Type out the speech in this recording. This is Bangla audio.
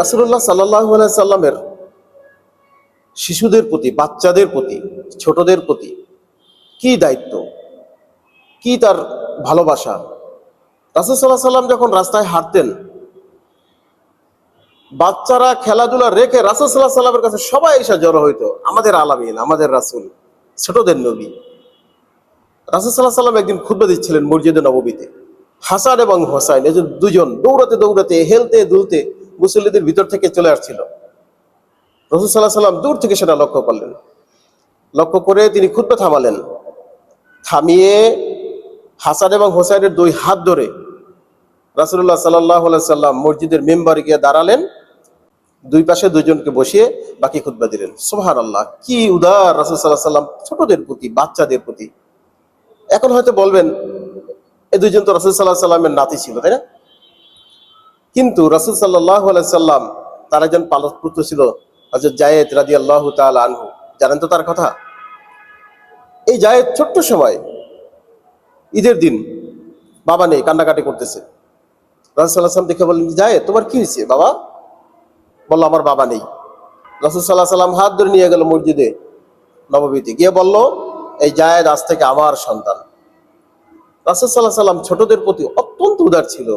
রাসূলুল্লাহ সাল্লাল্লাহু আলাইহি সাল্লামের শিশুদের প্রতি, বাচ্চাদের প্রতি, ছোটদের প্রতি কি দায়িত্ব, কি তার ভালোবাসা। রাসূল সাল্লাল্লাহু আলাইহি সাল্লাম যখন রাস্তায় হাঁটতেন, বাচ্চারা খেলাধুলা রেখে রাসূল সাল্লাল্লাহু আলাইহি সাল্লামের কাছে সবাই এসে জড়ো হইতো। আমাদের আলামিন, আমাদের রাসূল, ছোটদের নবী। রাসূল সাল্লাল্লাহু আলাইহি সাল্লাম একদিন খুতবা দিচ্ছিলেন মসজিদে নববীতে। হাসান এবং হোসাইন, এই যে দুজন দৌড়াতে দৌড়াতে, হেলতে দুলতে মুসল্লিদের ভিতর থেকে চলে আসছিল। রাসূল সাল্লাল্লাহু আলাইহি সাল্লাম দূর থেকে সেটা লক্ষ্য করলেন। লক্ষ্য করে তিনি খুতবা থামালেন। থামিয়ে হাসান এবং হোসাইনের দুই হাত ধরে রাসূলুল্লাহ সাল্লাল্লাহু আলাইহি সাল্লাম মসজিদের মেম্বারে গিয়ে দাঁড়ালেন। দুই পাশে দুইজনকে বসিয়ে বাকি খুতবা দিলেন। সুবহানাল্লাহ, কি উদার রাসূল সাল্লাল্লাহু আলাইহি সাল্লাম ছোটদের প্রতি, বাচ্চাদের প্রতি। এখন হয়তো বলবেন এই দুইজন তো রাসূল সাল্লাল্লাহু আলাইহি সাল্লামের নাতি ছিল, তাই না? কিন্তু রাসূল সাল্লাল্লাহু আলাইহি সাল্লাম তার একজন পালক পুত্র ছিল, হযরত যায়েদ রাদিয়াল্লাহু তাআলা আনহু। জানেন তো তার কথা? এই যায়েদ ছোট্ট সময়, ঈদের দিন বাবা নেই, কান্নাকাটি করতেছে। রাসূল সাল্লাল্লাহু আলাইহি সাল্লাম দেখে বললেন, যায়েদ তোমার কি হয়েছে বাবা? বলল, আমার বাবা নেই। রাসূল সাল্লাল্লাহু আলাইহি সাল্লাম হাত ধরে নিয়ে গেল মসজিদে নববীতে, গিয়ে বলল, এই যায়েদ আজ থেকে আমার সন্তান। রাসূল সাল্লাল্লাহু আলাইহি সাল্লাম ছোটদের প্রতি অত্যন্ত উদার ছিল।